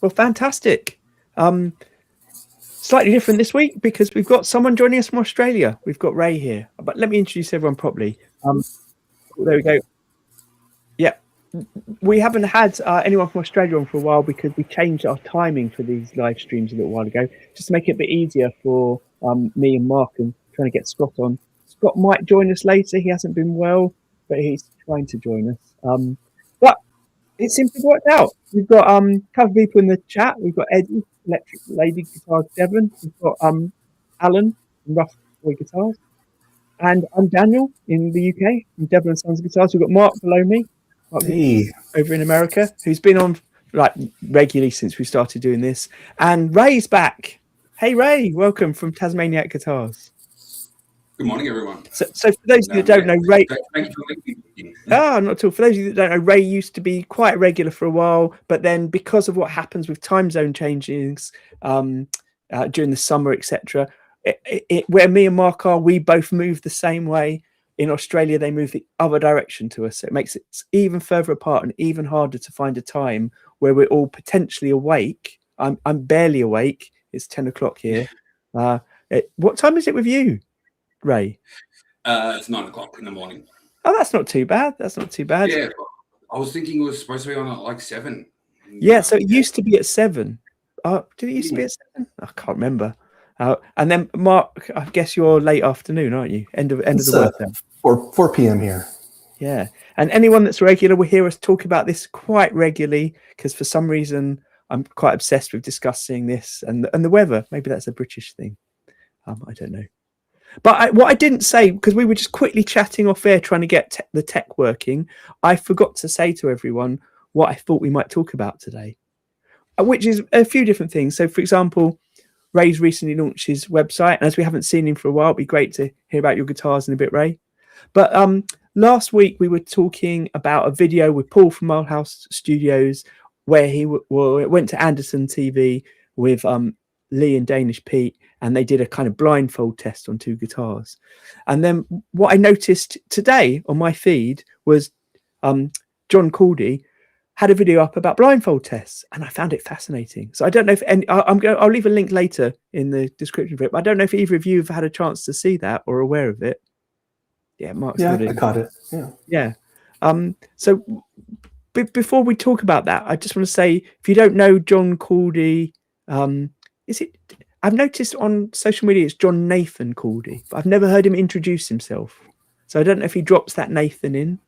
Well, fantastic. Slightly different this week because we've got someone joining us from Australia. We've got Ray here, but let me introduce everyone properly. There we go. Yeah, we haven't had anyone from Australia on for a while because we changed our timing for these live streams a little while ago, just to make it a bit easier for me and Mark and trying to get Scott on. Scott might join us later. He hasn't been well, but he's trying to join us. But it seems to have worked out. We've got a couple of people in the chat. We've got Eddie, Electric Lady Guitars Devon. We've got Alan from Rough Boy Guitars. And I'm Daniel in the UK from Devon and Sons Guitars. We've got Mark below me. Hey. Over in America, who's been on like regularly since we started doing this, and Ray's back. Hey Ray, welcome from Tasmaniac Guitars. Good morning, everyone. So for those of you that don't know, Ray, thank you for making me. not at all. For those of you that don't know, Ray used to be quite regular for a while, but then because of what happens with time zone changes during the summer, etc., where me and Mark are, we both move the same way. In Australia, they move the other direction to us. So it makes it even further apart and even harder to find a time where we're all potentially awake. I'm barely awake. It's 10 o'clock here. What time is it with you, Ray? It's 9 o'clock in the morning. Oh, that's not too bad. That's not too bad. Yeah, I was thinking it was supposed to be on at like 7. Yeah, so it used to be at 7. Did it used to be at 7? I can't remember. And then Mark, I guess you're late afternoon, aren't you? End of the work. 4 p.m. here. Yeah, and anyone that's regular will hear us talk about this quite regularly because for some reason I'm quite obsessed with discussing this and the weather. Maybe that's a British thing. I don't know. But what I didn't say, because we were just quickly chatting off air trying to get the tech working, I forgot to say to everyone what I thought we might talk about today, which is a few different things. So, for example, Ray's recently launched his website, and as we haven't seen him for a while, it'd be great to hear about your guitars in a bit, Ray. But last week we were talking about a video with Paul from Milehouse Studios where he went to Anderson TV with Lee and Danish Pete, and they did a kind of blindfold test on 2 guitars. And then what I noticed today on my feed was John Cordy had a video up about blindfold tests, and I found it fascinating. So I don't know if I'll leave a link later in the description for it, but I don't know if either of you have had a chance to see that or aware of it. Yeah, Mark's got it. I caught it. Yeah. So before we talk about that, I just want to say, if you don't know John Cordy, is it? I've noticed on social media it's John Nathan Cordy, but I've never heard him introduce himself. So I don't know if he drops that Nathan in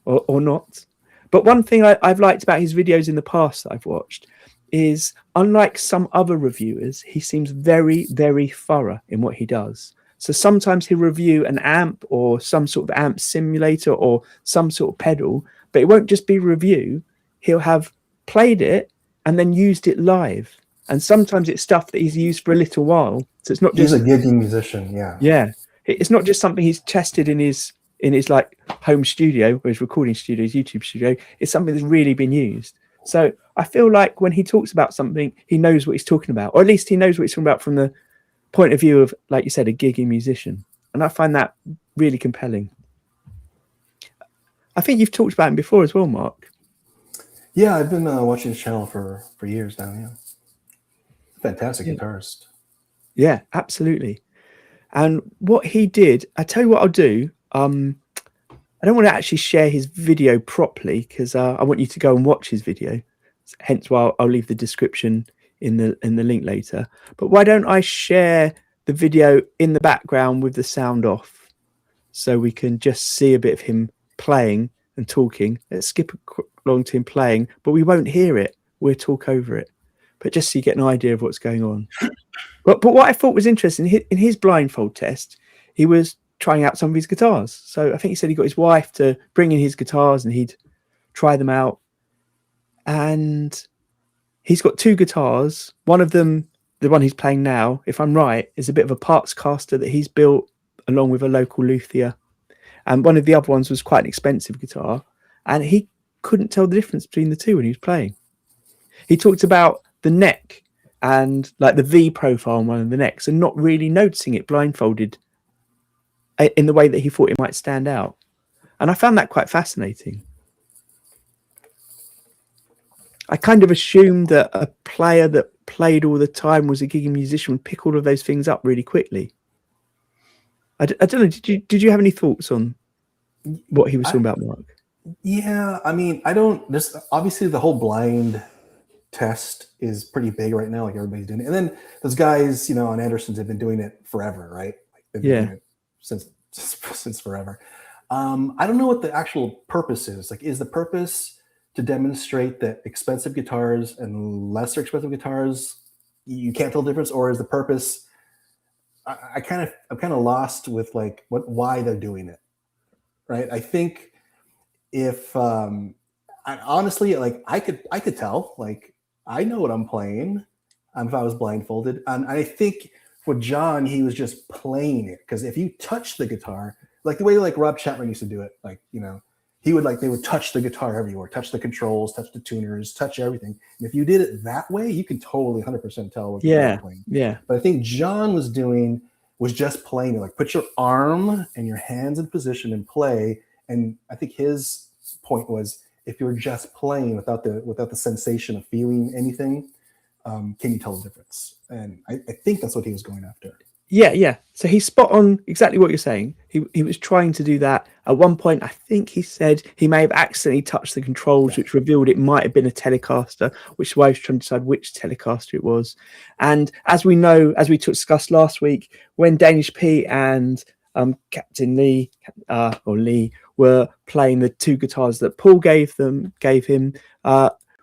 or not. But one thing I've liked about his videos in the past that I've watched is, unlike some other reviewers, he seems very, very thorough in what he does. So sometimes he'll review an amp or some sort of amp simulator or some sort of pedal, but it won't just be review. He'll have played it and then used it live. And sometimes it's stuff that he's used for a little while. So it's not just... He's a gigging musician, yeah. Yeah. It's not just something he's tested in his like home studio or his recording studio, his YouTube studio. It's something that's really been used. So I feel like when he talks about something, he knows what he's talking about, or at least he knows what he's talking about from the point of view of, like you said, a gigging musician. And I find that really compelling. I think you've talked about him before as well, Mark. Yeah, I've been watching his channel for years now. Yeah, fantastic guitarist. Yeah, absolutely. And what he did, I tell you what I'll do. I don't want to actually share his video properly because I want you to go and watch his video. Hence why I'll leave the description in the link later. But why don't I share the video in the background with the sound off so we can just see a bit of him playing and talking. Let's skip along to him playing, but we won't hear it. We'll talk over it. But just so you get an idea of what's going on. But what I thought was interesting, in his blindfold test, he was trying out some of his guitars. So I think he said he got his wife to bring in his guitars and he'd try them out. And he's got 2 guitars. One of them, the one he's playing now, if I'm right, is a bit of a parts caster that he's built along with a local luthier. And one of the other ones was quite an expensive guitar. And he couldn't tell the difference between the 2 when he was playing. He talked about the neck and like the V profile on one of the necks and not really noticing it blindfolded in the way that he thought it might stand out. And I found that quite fascinating. I kind of assumed that a player that played all the time was a gigging musician would pick all of those things up really quickly. I don't know. Did you have any thoughts on what he was talking about, Mark? Yeah, I mean, I don't. There's obviously the whole blind test is pretty big right now. Like everybody's doing it, and then those guys, on Anderson's have been doing it forever, right? Like they've been doing it since forever. I don't know what the actual purpose is. Like, is the purpose to demonstrate that expensive guitars and lesser expensive guitars you can't tell the difference, or is the purpose? I'm kind of lost with like why they're doing it, right? I think if honestly, like I could tell, like I know what I'm playing if I was blindfolded, and I think for John, he was just playing it, because if you touch the guitar, like the way like Rob Chapman used to do it, like he would they would touch the guitar everywhere, touch the controls, touch the tuners, touch everything. And if you did it that way, you can totally 100% tell what you're playing. Yeah. But I think John was just playing it, like put your arm and your hands in position and play. And I think his point was, if you're just playing without the sensation of feeling anything, can you tell the difference? And I think that's what he was going after. Yeah. So he's spot on exactly what you're saying. He was trying to do that. At one point, I think he said he may have accidentally touched the controls, which revealed it might have been a Telecaster, which is why he was trying to decide which Telecaster it was. And as we know, as we discussed last week, when Danish Pete and Captain Lee were playing the two guitars that Paul gave him,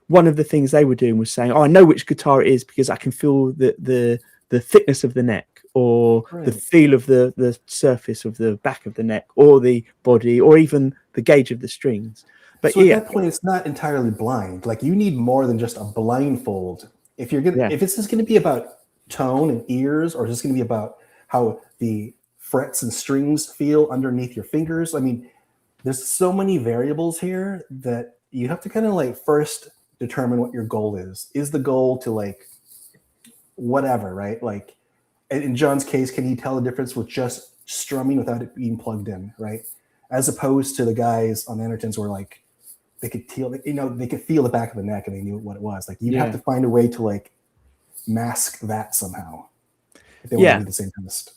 one of the things they were doing was saying, I know which guitar it is because I can feel the thickness of the neck, or the feel of the surface of the back of the neck, or the body, or even the gauge of the strings. But so at that point, it's not entirely blind. Like, you need more than just a blindfold. If this is going to be about tone and ears, or is this going to be about how the frets and strings feel underneath your fingers? I mean, there's so many variables here that you have to kind of like first determine what your goal is. Is the goal to like whatever, right? Like in John's case, can he tell the difference with just strumming without it being plugged in, right? As opposed to the guys on Andertons where like they could feel, they could feel the back of the neck and they knew what it was. Like, you'd have to find a way to like mask that somehow if they want to do the same test.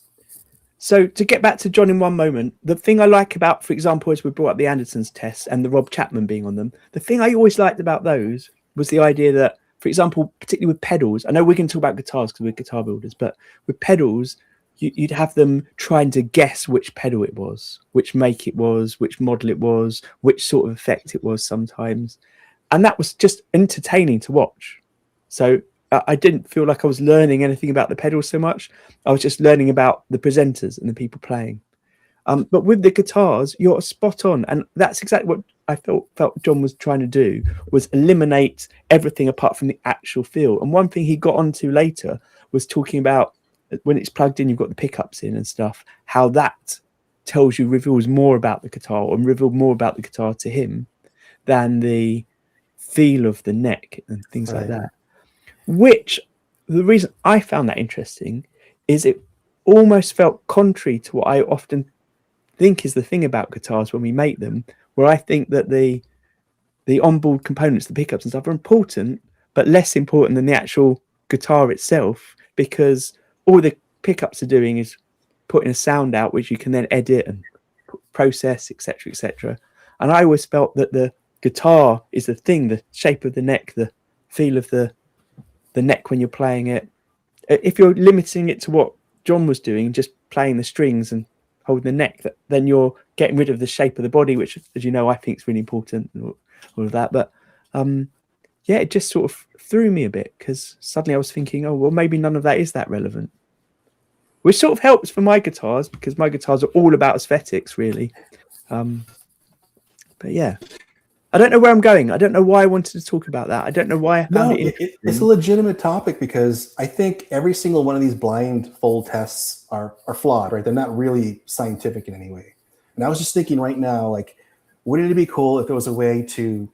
So to get back to John in one moment, the thing I like about, for example, as we brought up the Andertons tests and the Rob Chapman being on them, the thing I always liked about those was the idea that, for example, particularly with pedals, I know we're going to talk about guitars because we're guitar builders, but with pedals, you'd have them trying to guess which pedal it was, which make it was, which model it was, which sort of effect it was sometimes. And that was just entertaining to watch. So I didn't feel like I was learning anything about the pedals so much. I was just learning about the presenters and the people playing. But with the guitars, you're spot on. And that's exactly what I felt John was trying to do, was eliminate everything apart from the actual feel. And one thing he got onto later was talking about when it's plugged in, you've got the pickups in and stuff, how that reveals more about the guitar, and revealed more about the guitar to him than the feel of the neck and things like that. Which, the reason I found that interesting is it almost felt contrary to what I often think is the thing about guitars when we make them, where I think that the onboard components, the pickups and stuff, are important, but less important than the actual guitar itself, because all the pickups are doing is putting a sound out, which you can then edit and process, etc., etc. And I always felt that the guitar is the thing, the shape of the neck, the feel of the neck when you're playing it. If you're limiting it to what John was doing, just playing the strings and holding the neck, then you're getting rid of the shape of the body, which, as you know, I think is really important, and all of that. But it just sort of threw me a bit, because suddenly I was thinking, oh, well, maybe none of that is that relevant, which sort of helps for my guitars, because my guitars are all about aesthetics, really. But yeah, I don't know where I'm going. I don't know why I wanted to talk about that. I don't know why I found it interesting. It's a legitimate topic, because I think every single one of these blindfold tests are flawed, right? They're not really scientific in any way. And I was just thinking right now, like, wouldn't it be cool if there was a way to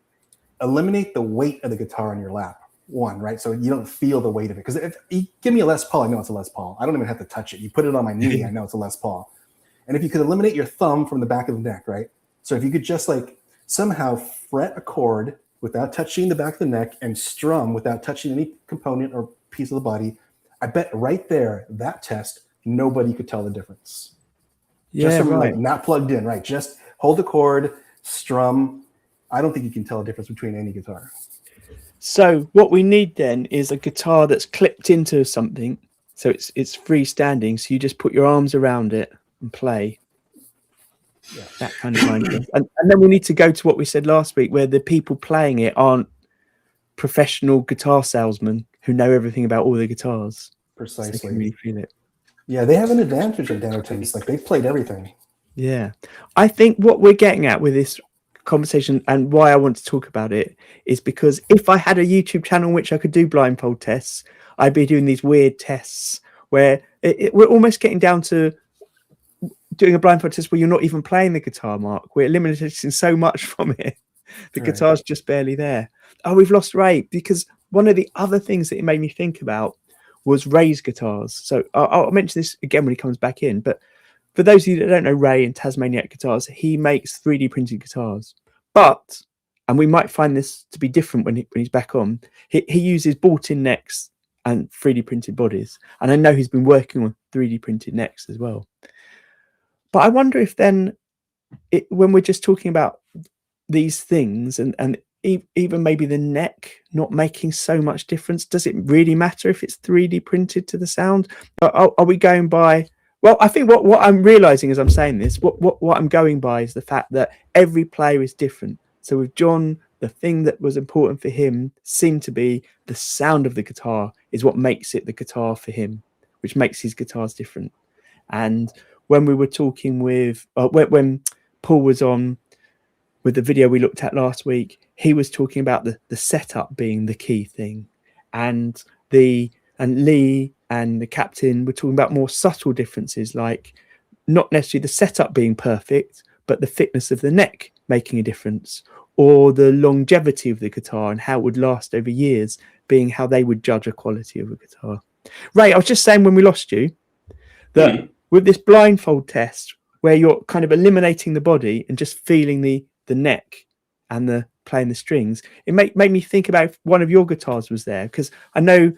eliminate the weight of the guitar on your lap? One, right? So you don't feel the weight of it. Because if you give me a Les Paul, I know it's a Les Paul. I don't even have to touch it. You put it on my knee, I know it's a Les Paul. And if you could eliminate your thumb from the back of the neck, right? So if you could just like somehow fret a chord without touching the back of the neck and strum without touching any component or piece of the body, I bet right there, that test, nobody could tell the difference. Yeah, just from right. like not plugged in, right? Just hold the chord, strum. I don't think you can tell a difference between any guitar. So what we need then is a guitar that's clipped into something, so it's freestanding. So you just put your arms around it and play. Yeah. That kind of idea. And then we need to go to what we said last week, where the people playing it aren't professional guitar salesmen who know everything about all the guitars. Precisely. So they can really feel it. Yeah, they have an advantage at Dennerton's. Like they've played everything. Yeah. I think what we're getting at with this conversation and why I want to talk about it is because if I had a YouTube channel in which I could do blindfold tests, I'd be doing these weird tests where we're almost getting down to doing a blindfold test where you're not even playing the guitar, Mark. We're eliminating so much from it. The Right. guitar's just barely there. Oh, we've lost Ray, because one of the other things that it made me think about was Ray's guitars. So I'll mention this again when he comes back in. But for those of you that don't know Ray and Tasmaniac Guitars, he makes 3D printed guitars. But, and we might find this to be different when he's back on, he uses bought-in necks and 3D printed bodies. And I know he's been working on 3D printed necks as well. But I wonder if then, when we're just talking about these things and even maybe the neck not making so much difference, does it really matter if it's 3D printed to the sound? Are we going by... Well, I think what I'm realizing as I'm saying this, what I'm going by is the fact that every player is different. So with John, the thing that was important for him seemed to be the sound of the guitar is what makes it the guitar for him, which makes his guitars different. And when we were talking with, when Paul was on with the video we looked at last week, he was talking about the setup being the key thing. And Lee and the captain were talking about more subtle differences, like not necessarily the setup being perfect, but the thickness of the neck making a difference, or the longevity of the guitar and how it would last over years being how they would judge a quality of a guitar. Ray, I was just saying when we lost you that with this blindfold test where you're kind of eliminating the body and just feeling the neck and the playing the strings, it made me think about if one of your guitars was there, because I know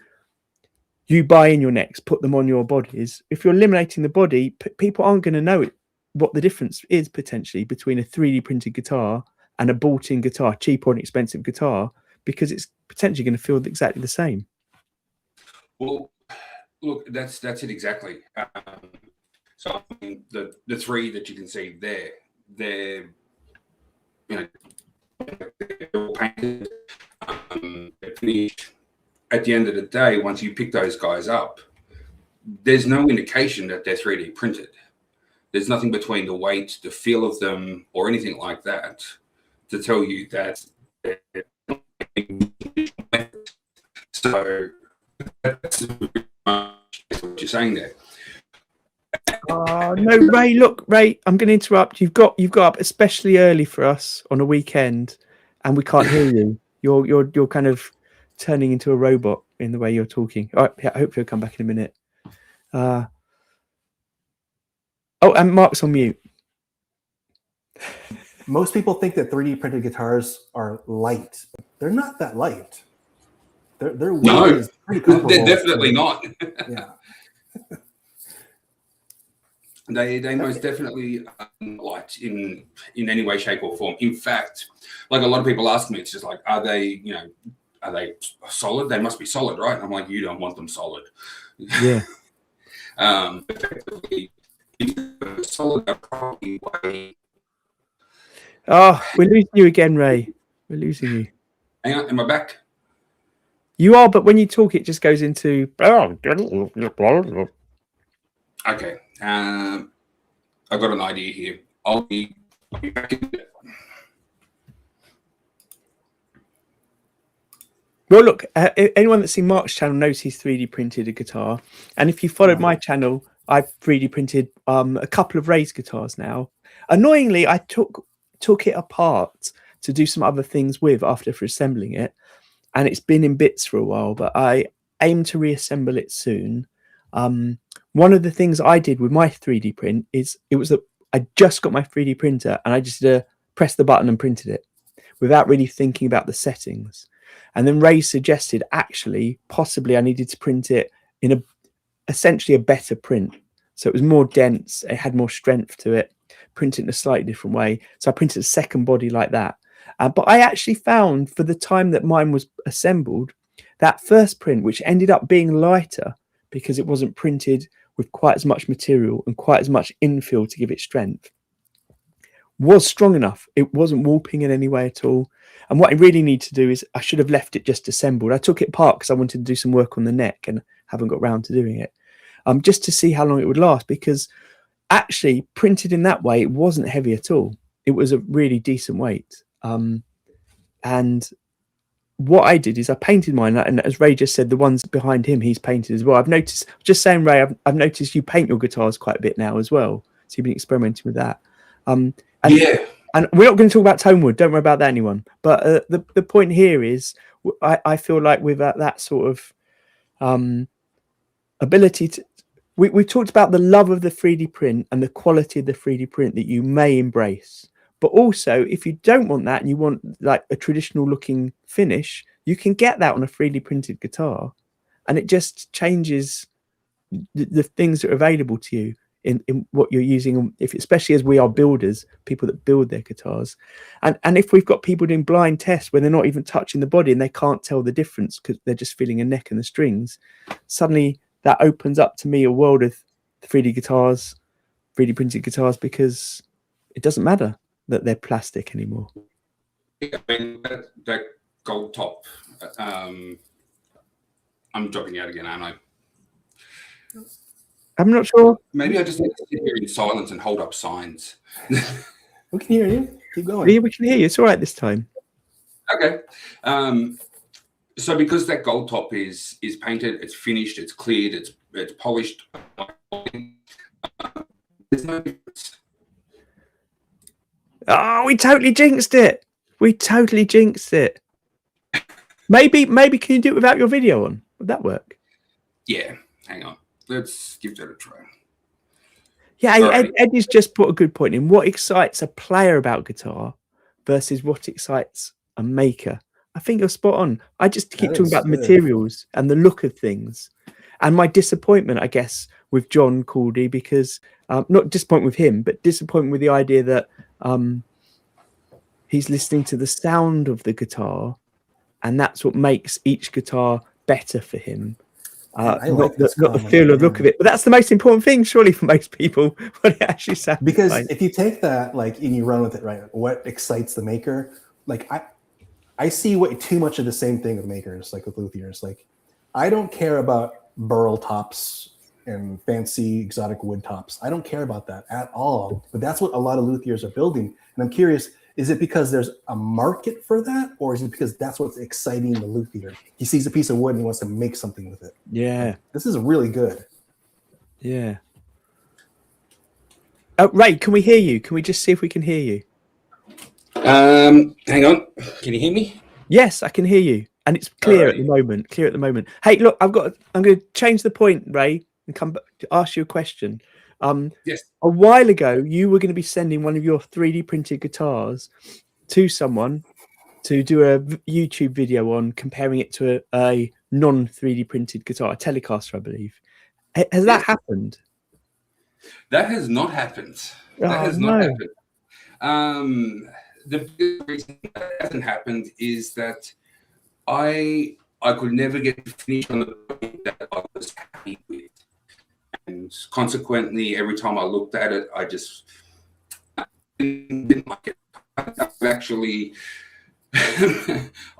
you buy in your necks, put them on your bodies. If you're eliminating the body, people aren't going to know what the difference is potentially between a 3D printed guitar and a bought-in guitar, cheap or an expensive guitar, because it's potentially going to feel exactly the same. Well, look, that's it exactly. So I mean, the three that you can see there, they're all painted, they're finished. At the end of the day, once you pick those guys up, there's no indication that they're 3D printed. There's nothing between the weight, the feel of them, or anything like that to tell you that. So that's what you're saying there. Oh no, Ray! Look, Ray, I'm going to interrupt. You've got up especially early for us on a weekend, and we can't hear you. You're kind of turning into a robot in the way you're talking. All right, yeah, I hope you'll come back in a minute. Oh, and Mark's on mute. Most people think that 3D printed guitars are light, but they're not that light. Their weight is pretty comparable. They're definitely not. Yeah. They most definitely aren't light in any way, shape, or form. In fact, like a lot of people ask me, it's just like, are they solid? They must be solid, right? And I'm like, you don't want them solid. Yeah. Effectively, solid, they're probably way. Oh, we're losing you again, Ray. We're losing you. Hang on, am I back? You are, but when you talk, it just goes into. Okay. I got an idea here. I'll be back in a bit. Well, look, anyone that's seen Mark's channel knows he's 3D printed a guitar. And if you followed my channel, I've 3D printed a couple of Ray's guitars now. Annoyingly, I took it apart to do some other things with after assembling it. And it's been in bits for a while, but I aim to reassemble it soon. One of the things I did with my 3D print is I just got my 3D printer and I just pressed the button and printed it, without really thinking about the settings. And then Ray suggested, actually, possibly I needed to print it in essentially a better print. So it was more dense, it had more strength to it, print it in a slightly different way. So I printed a second body like that. But I actually found, for the time that mine was assembled, that first print, which ended up being lighter because it wasn't printed with quite as much material and quite as much infill to give it strength, was strong enough. It wasn't warping in any way at all. And what I really need to do is, I should have left it just assembled. I took it apart because I wanted to do some work on the neck and haven't got round to doing it, just to see how long it would last, because actually printed in that way, it wasn't heavy at all. It was a really decent weight. And what I did is I painted mine, and as Ray just said, the ones behind him, he's painted as well. I've noticed, just saying, Ray, I've noticed you paint your guitars quite a bit now as well. So you've been experimenting with that. And we're not going to talk about tone wood. Don't worry about that, anyone. But the point here is, I feel like with that sort of ability to, we've talked about the love of the 3D print and the quality of the 3D print that you may embrace. But also, if you don't want that and you want like a traditional looking finish, you can get that on a 3D printed guitar, and it just changes the things that are available to you in what you're using, especially as we are builders, people that build their guitars. And if we've got people doing blind tests where they're not even touching the body and they can't tell the difference because they're just feeling a neck and the strings, suddenly that opens up to me a world of 3D guitars, 3D printed guitars, because it doesn't matter that they're plastic anymore. I mean, that gold top, I'm dropping out again, aren't I? I'm not sure. Maybe I just need to sit here in silence and hold up signs. We can hear you. Keep going. Yeah, we can hear you. It's all right this time. Okay. So because that gold top is painted, it's finished, it's cleared, it's polished, there's no difference. Oh, we totally jinxed it. We totally jinxed it. Maybe can you do it without your video on? Would that work? Yeah, hang on. Let's give that a try. Yeah, Eddie's just put a good point in. What excites a player about guitar versus what excites a maker? I think you're spot on. I just keep talking about the materials and the look of things. And my disappointment, I guess, with John Cordy, because not disappointment with him, but disappointment with the idea that he's listening to the sound of the guitar, and that's what makes each guitar better for him. I like not the feel or look of it, but that's the most important thing, surely, for most people, what it actually sounds because like. If you take that, like, and you run with it, right? What excites the maker? Like, I see way too much of the same thing with makers, like with luthiers. Like, I don't care about burl tops and fancy exotic wood tops. I don't care about that at all. But that's what a lot of luthiers are building. And I'm curious, is it because there's a market for that, or is it because that's what's exciting the luthier? He sees a piece of wood and he wants to make something with it. Yeah. Like, this is really good. Yeah. Ray, can we hear you? Can we just see if we can hear you? Hang on. Can you hear me? Yes, I can hear you. And it's clear at the moment. Clear at the moment. Hey, look, I'm going to change the point, Ray, and come back to ask you a question. Yes. A while ago, you were going to be sending one of your 3D printed guitars to someone to do a YouTube video on, comparing it to a non 3D printed guitar, a Telecaster, I believe. Has that happened? That has not happened. That has not happened. The biggest reason that hasn't happened is that I could never get to finish on the point that I was happy with. And consequently, every time I looked at it, I just didn't like it. I've actually,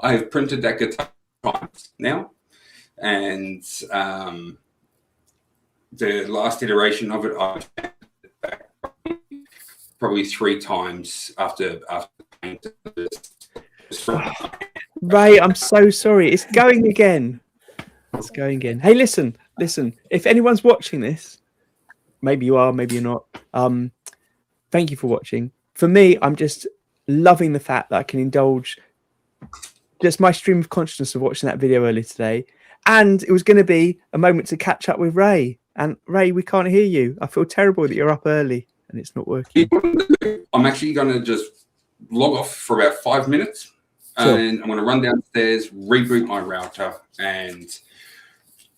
I've printed that guitar times now, and the last iteration of it, I've probably 3 times after painting. Ray, I'm so sorry. It's going again. It's going again. Hey, listen. If anyone's watching this, maybe you are, maybe you're not. Thank you for watching. For me, I'm just loving the fact that I can indulge just my stream of consciousness of watching that video earlier today. And it was going to be a moment to catch up with Ray. And Ray, we can't hear you. I feel terrible that you're up early and it's not working. I'm actually going to just log off for about 5 minutes, Sure. and I'm going to run downstairs, reboot my router, and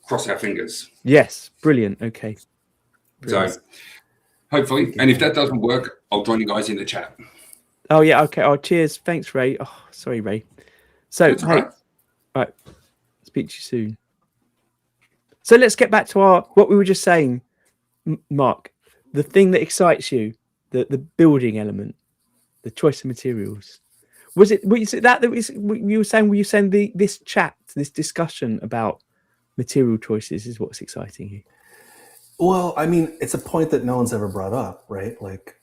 cross our fingers. Yes, brilliant. Okay. Brilliant. So hopefully, and if that doesn't work, I'll join you guys in the chat. Oh yeah, okay. Oh, cheers. Thanks, Ray. Oh, sorry, Ray. So That's all hey, right. right. Speak to you soon. So let's get back to what we were just saying, Mark. The thing that excites you, the building element, the choice of materials. Was it that you were saying? Were you saying this chat, this discussion about material choices is what's exciting you? Well, I mean, it's a point that no one's ever brought up, right? Like,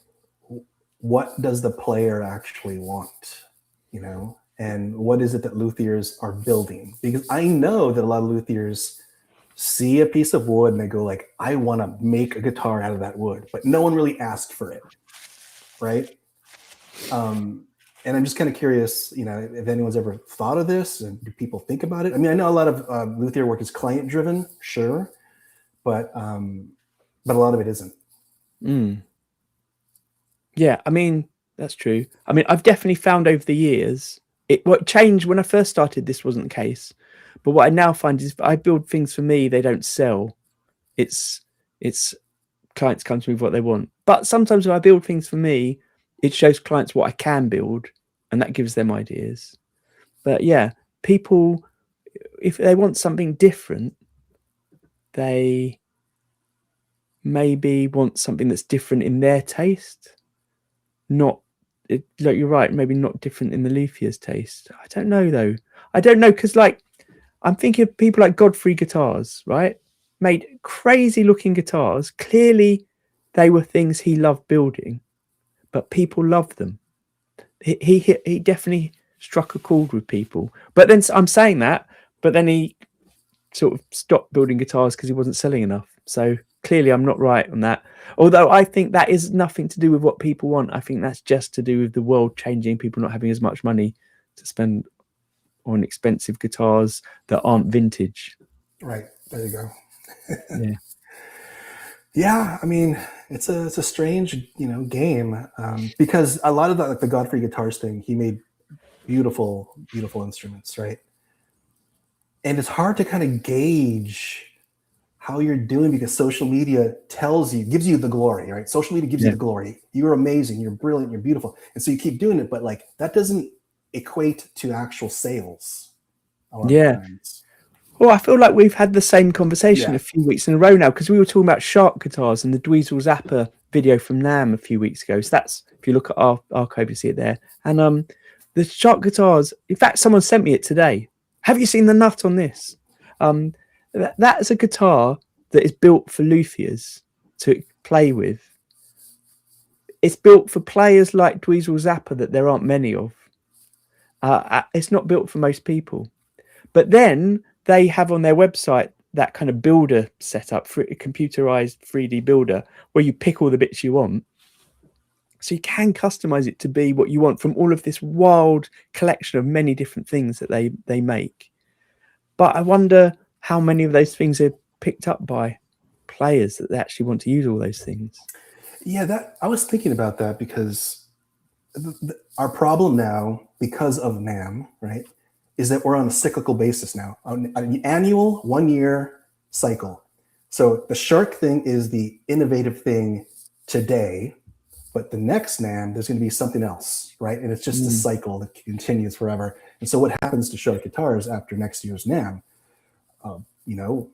what does the player actually want, you know? And what is it that luthiers are building? Because I know that a lot of luthiers see a piece of wood and they go like, I want to make a guitar out of that wood, but no one really asked for it, right? And I'm just kind of curious, you know, if anyone's ever thought of this and do people think about it? I mean, I know a lot of luthier work is client driven, sure, but a lot of it isn't. Yeah, I mean, that's true. I mean, I've definitely found over the years, what changed when I first started, this wasn't the case. But what I now find is if I build things for me, they don't sell. It's clients come to me with what they want. But sometimes when I build things for me, it shows clients what I can build, and that gives them ideas. But yeah, people, if they want something different, they maybe want something that's different in their taste. Like you're right, maybe not different in the luthier's taste. I don't know though. I don't know, because like I'm thinking of people like Godfrey Guitars, right? Made crazy looking guitars. Clearly they were things he loved building, but people loved them. He definitely struck a chord with people. But then I'm saying that, but then he sort of stopped building guitars because he wasn't selling enough. So clearly I'm not right on that. Although I think that is nothing to do with what people want. I think that's just to do with the world changing, people not having as much money to spend on expensive guitars that aren't vintage. Right. There you go. Yeah. Yeah, I mean, it's a strange, you know, game because a lot of that, like the Godfrey Guitars thing, he made beautiful instruments, right? And it's hard to kind of gauge how you're doing because social media gives you the glory, right? Social media gives you the glory. You're amazing, you're brilliant, you're beautiful, and so you keep doing it, but like that doesn't equate to actual sales a lot of times. Well, I feel like we've had the same conversation a few weeks in a row now, because we were talking about shark guitars and the Dweezil Zappa video from NAMM a few weeks ago. So that's, if you look at our archive, you see it there. And the shark guitars, in fact, someone sent me it today. Have you seen the nut on this? That is a guitar that is built for luthiers to play with. It's built for players like Dweezil Zappa that there aren't many of. It's not built for most people. But then they have on their website that kind of builder setup, for a computerized 3D builder, where you pick all the bits you want. So you can customize it to be what you want from all of this wild collection of many different things that they make. But I wonder how many of those things are picked up by players that they actually want to use all those things. Yeah, I was thinking about that because our problem now, because of NAMM, right, is that we're on a cyclical basis now, on an annual 1 year cycle. So the shark thing is the innovative thing today, but the next NAMM, there's going to be something else, right? And it's just a cycle that continues forever. And so what happens to shark guitars after next year's NAMM? You know,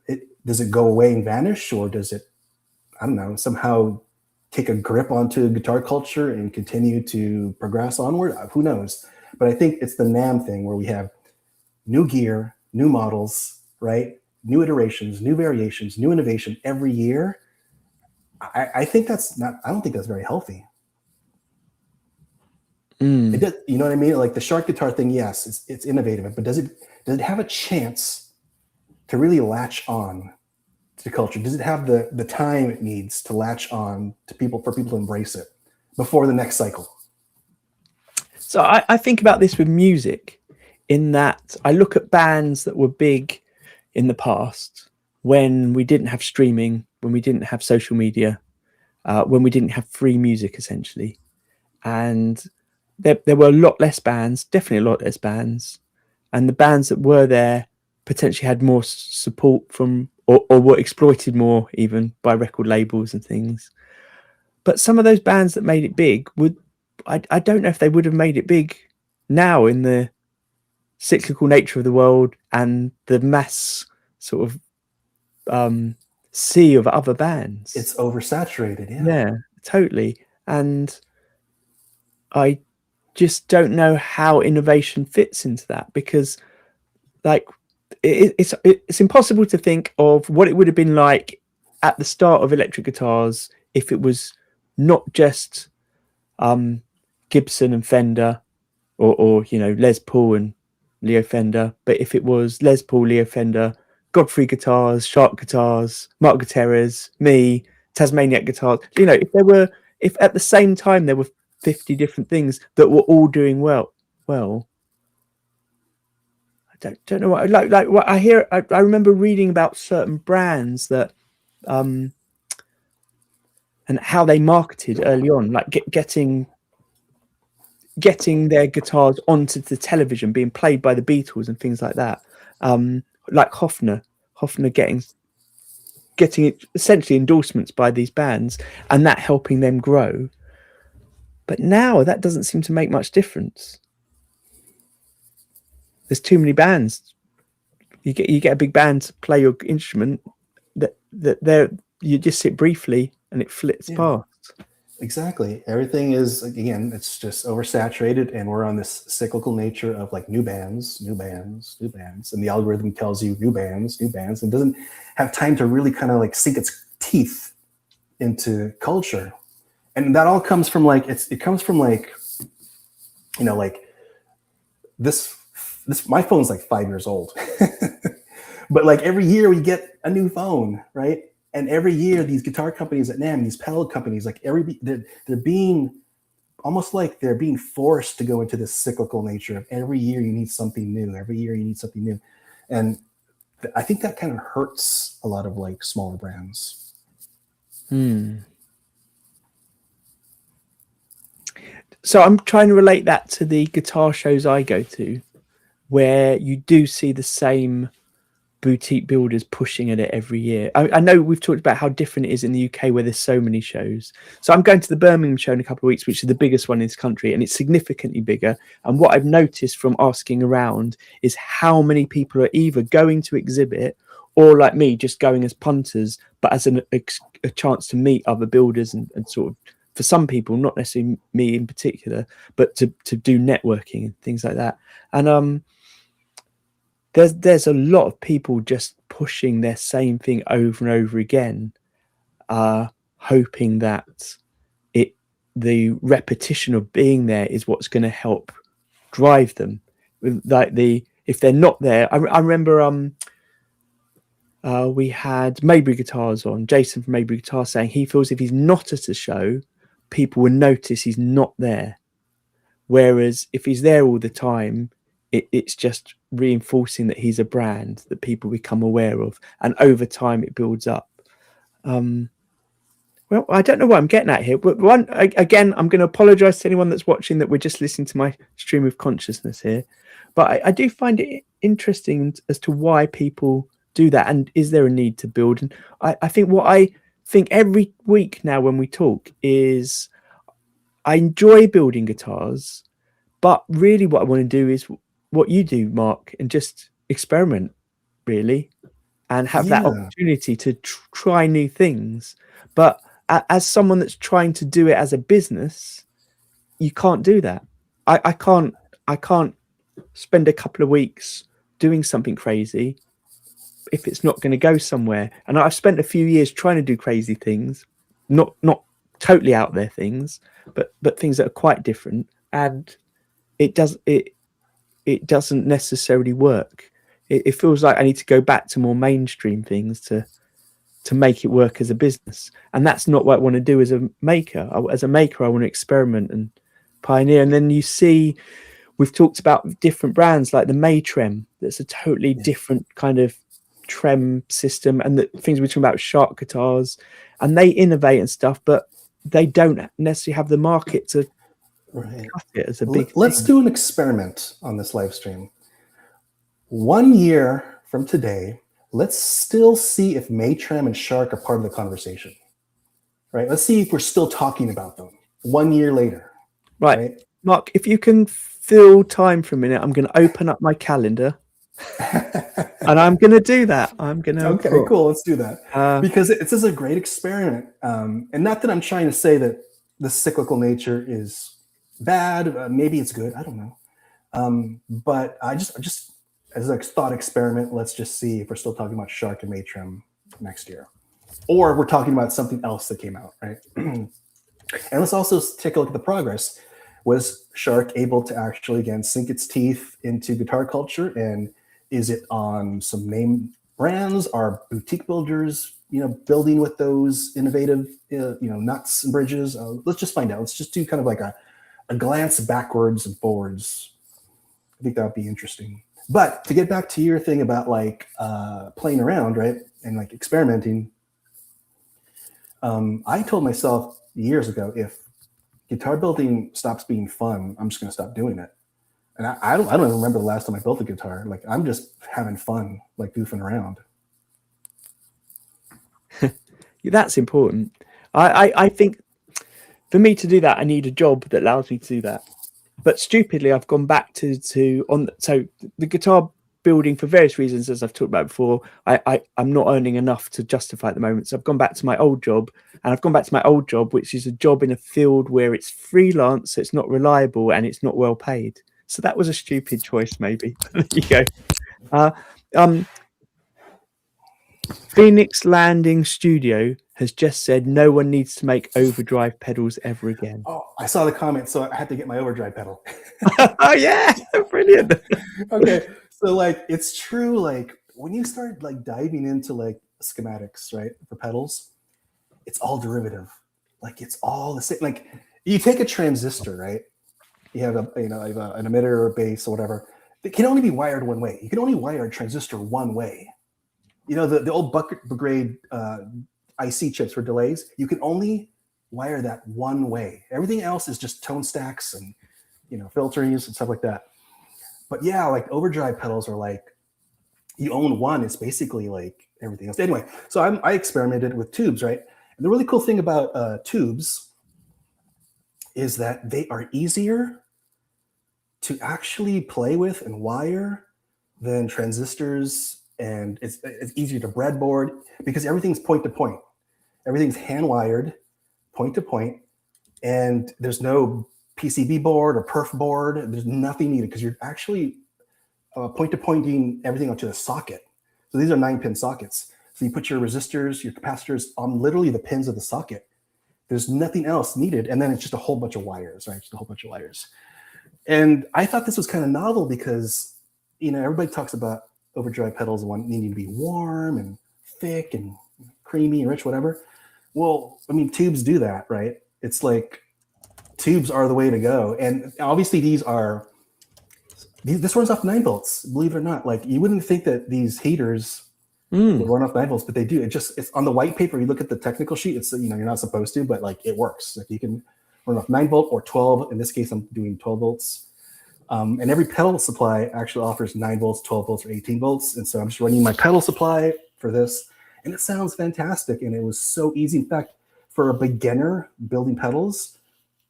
does it go away and vanish, or does it, I don't know, somehow take a grip onto guitar culture and continue to progress onward? Who knows? But I think it's the NAMM thing where we have new gear, new models, right? New iterations, new variations, new innovation every year. I think that's not, I don't think that's very healthy. It does, you know what I mean? Like the shark guitar thing, yes, it's innovative, but does it have a chance to really latch on to culture? Does it have the time it needs to latch on to people, for people to embrace it before the next cycle? So I think about this with music, in that I look at bands that were big in the past when we didn't have streaming, when we didn't have social media, when we didn't have free music, essentially. And there were a lot less bands, definitely a lot less bands, and the bands that were there potentially had more support from or were exploited more even by record labels and things. But some of those bands that made it big would, I don't know if they would have made it big now in the cyclical nature of the world and the mass sort of sea of other bands. It's oversaturated. Yeah, totally. And I just don't know how innovation fits into that, because like it's impossible to think of what it would have been like at the start of electric guitars if it was not just Gibson and Fender or you know, Les Paul and Leo Fender, but if it was Les Paul, Leo Fender, Godfrey guitars, Sharp guitars, Mark Gutierrez, me, Tasmaniac guitars, you know, if at the same time there were 50 different things that were all doing well, I don't know what like what I hear. I remember reading about certain brands that and how they marketed early on, like getting their guitars onto the television, being played by the Beatles and things like that. Like Hofner getting essentially endorsements by these bands, and that helping them grow. But now that doesn't seem to make much difference. There's too many bands. You get a big band to play your instrument that you just sit briefly and it flits past. Exactly. Everything is, again, it's just oversaturated, and we're on this cyclical nature of like new bands, and the algorithm tells you new bands, and doesn't have time to really kind of like sink its teeth into culture. And that all comes from like, it comes from like, you know, like this my phone's like 5 years old, but like every year we get a new phone, right? And every year, these guitar companies at NAMM, these pedal companies, like they're being almost like they're being forced to go into this cyclical nature of every year you need something new. Every year you need something new, and I think that kind of hurts a lot of like smaller brands. So I'm trying to relate that to the guitar shows I go to, where you do see the same boutique builders pushing at it every year. I know we've talked about how different it is in the UK, where there's so many shows. So I'm going to the Birmingham show in a couple of weeks, which is the biggest one in this country, and it's significantly bigger. And what I've noticed from asking around is how many people are either going to exhibit or, like me, just going as punters, but as a chance to meet other builders and sort of, for some people, not necessarily me in particular, but to do networking and things like that. And there's a lot of people just pushing their same thing over and over again, hoping that the repetition of being there is what's going to help drive them. Like if they're not there, I remember we had Maybury Guitars on, Jason from Maybury Guitars, saying he feels if he's not at a show, people will notice he's not there. Whereas if he's there all the time, it's just reinforcing that he's a brand that people become aware of, and over time it builds up. Well, I don't know what I'm getting at here, but again, I'm going to apologize to anyone that's watching that we're just listening to my stream of consciousness here, but I do find it interesting as to why people do that, and is there a need to build? And I think what I think every week now when we talk is I enjoy building guitars, but really what I want to do is what you do, Mark, and just experiment, really, and have that opportunity to try new things. But as someone that's trying to do it as a business, you can't do that. I can't spend a couple of weeks doing something crazy if it's not going to go somewhere. And I've spent a few years trying to do crazy things, not totally out there things, but things that are quite different, and it doesn't necessarily work. It feels like I need to go back to more mainstream things to make it work as a business, and that's not what I want to do as a maker. As a maker, I want to experiment and pioneer. And then you see, we've talked about different brands like the Maytrem. That's a totally different kind of trem system, and the things we're talking about, Shark guitars, and they innovate and stuff, but they don't necessarily have the market to Right. cut it as a big Let's thing. do an experiment on this live stream. 1 year from today, let's still see if Maytram and Shark are part of the conversation. Right? Let's see if we're still talking about them 1 year later. Right. Mark, if you can fill time for a minute, I'm going to open up my calendar and I'm going to do that. I'm going to. Okay, cool. Let's do that. Because this is a great experiment. And not that I'm trying to say that the cyclical nature is bad. Maybe it's good. I don't know. But I just as a thought experiment, let's just see if we're still talking about Shark and Maytram next year. Or we're talking about something else that came out, right? And let's also take a look at the progress. Was Shark able to actually, again, sink its teeth into guitar culture? And is it on some name brands? Are boutique builders, building with those innovative, nuts and bridges? Let's just find out. Let's just do kind of like a glance backwards and forwards. I think that would be interesting. But to get back to your thing about like playing around, right? And like experimenting. I told myself years ago, if guitar building stops being fun, I'm just going to stop doing it. And I don't even remember the last time I built a guitar. Like I'm just having fun, like goofing around. That's important. I think for me to do that, I need a job that allows me to do that. But stupidly, I've gone back so the guitar building for various reasons, as I've talked about before. I'm not earning enough to justify at the moment, so I've gone back to my old job, which is a job in a field where it's freelance, so it's not reliable and it's not well paid. So that was a stupid choice, maybe. There you go. Phoenix Landing Studio has just said no one needs to make overdrive pedals ever again. Oh, I saw the comment, so I had to get my overdrive pedal. Oh yeah, brilliant. Okay, so like it's true. Like when you start like diving into like schematics, right, for pedals, it's all derivative. Like it's all the same. Like you take a transistor, right? You have an emitter or a base or whatever. It can only be wired one way. You can only wire a transistor one way. The old bucket brigade IC chips for delays, you can only wire that one way. Everything else is just tone stacks and filters and stuff like that. But yeah, like overdrive pedals are like you own one. It's basically like everything else. Anyway, so I experimented with tubes, right? And the really cool thing about tubes is that they are easier to actually play with and wire than transistors. And it's easier to breadboard because everything's point to point. Everything's hand wired, point to point, and there's no PCB board or perf board. There's nothing needed because you're actually point to pointing everything onto the socket. So these are 9-pin sockets. So you put your resistors, your capacitors on literally the pins of the socket. There's nothing else needed, and then it's just a whole bunch of wires, right? Just a whole bunch of wires. And I thought this was kind of novel because everybody talks about overdrive pedals needing to be warm and thick and creamy and rich, whatever. Well, I mean, tubes do that, right? It's like tubes are the way to go. And obviously this runs off 9 volts, believe it or not. Like you wouldn't think that these heaters would run off 9 volts, but they do. It's on the white paper. You look at the technical sheet, it's, you're not supposed to, but like it works. Like you can run off 9 volt or 12. In this case, I'm doing 12 volts. And every pedal supply actually offers 9 volts, 12 volts, or 18 volts. And so I'm just running my pedal supply for this. And it sounds fantastic. And it was so easy. In fact, for a beginner building pedals,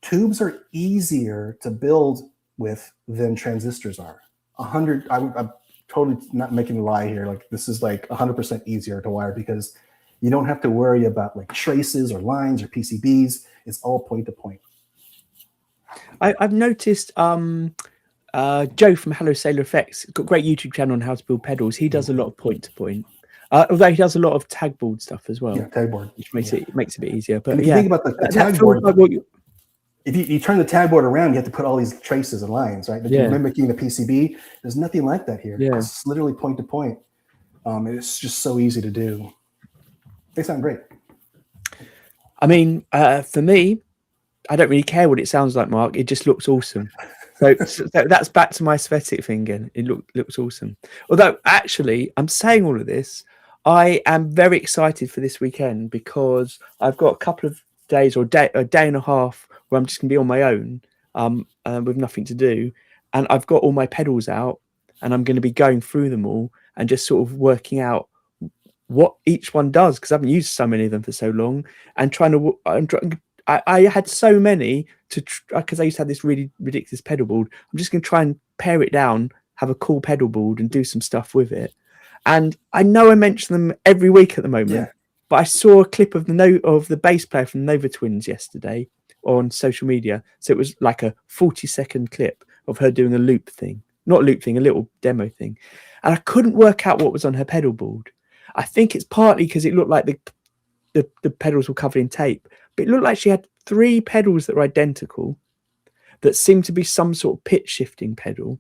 tubes are easier to build with than transistors are. I'm totally not making a lie here. Like this is like 100% easier to wire because you don't have to worry about like traces or lines or PCBs. It's all point to point. I've noticed Joe from Hello Sailor Effects got a great YouTube channel on how to build pedals. He does a lot of point to point. Although he does a lot of tag board stuff as well. Yeah, tag board. Which makes it a bit easier. But if you think about the tag board, if you turn the tag board around, you have to put all these traces and lines, right? You're mimicking the PCB. There's nothing like that here. Yeah. It's literally point to point. It's just so easy to do. They sound great. I mean, for me, I don't really care what it sounds like, Mark. It just looks awesome. So that's back to my aesthetic thing again. It looks awesome. Although, actually, I'm saying all of this, I am very excited for this weekend because I've got a couple of days or a day and a half where I'm just going to be on my own. with nothing to do, and I've got all my pedals out, and I'm going to be going through them all and just sort of working out what each one does, because I haven't used so many of them for so long, and I had so many because I used to have this really ridiculous pedal board. I'm just going to try and pare it down, have a cool pedal board, and do some stuff with it. And I know I mention them every week at the moment, but I saw a clip of the bass player from Nova Twins yesterday on social media. So it was like a 40-second clip of her doing a loop thing, not a loop thing, a little demo thing. And I couldn't work out what was on her pedal board. I think it's partly because it looked like the pedals were covered in tape, but it looked like she had 3 pedals that were identical that seemed to be some sort of pitch shifting pedal.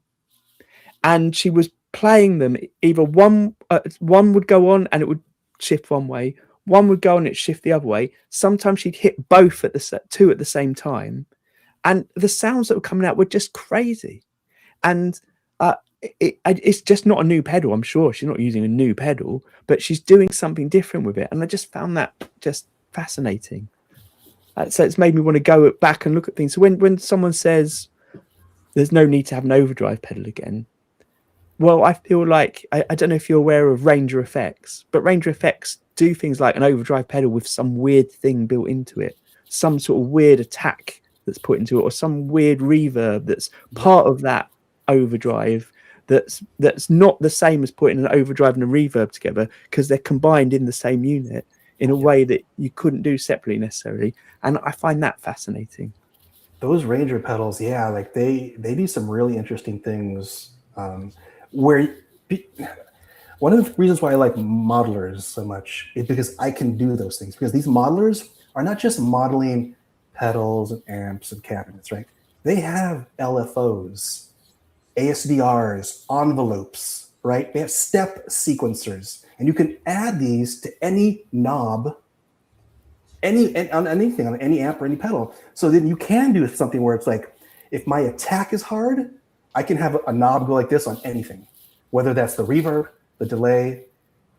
And she was playing them, either one would go on and it would shift one way, one would go on and it shift the other way. Sometimes she'd hit both at two at the same time, and the sounds that were coming out were just crazy. And it's just not a new pedal. I'm sure she's not using a new pedal, but she's doing something different with it, and I just found that just fascinating. So it's made me want to go back and look at things. So when someone says there's no need to have an overdrive pedal again, well, I feel like I don't know if you're aware of Ranger effects, but Ranger effects do things like an overdrive pedal with some weird thing built into it, some sort of weird attack that's put into it, or some weird reverb that's part of that overdrive that's not the same as putting an overdrive and a reverb together, because they're combined in the same unit in a way that you couldn't do separately necessarily. And I find that fascinating. Those Ranger pedals, like they do some really interesting things. Where one of the reasons why I like modelers so much is because I can do those things, because these modelers are not just modeling pedals and amps and cabinets, right? They have LFOs, ASDRs, envelopes, right? They have step sequencers, and you can add these to any knob, on anything, on any amp or any pedal. So then you can do something where it's like, if my attack is hard, I can have a knob go like this on anything, whether that's the reverb, the delay,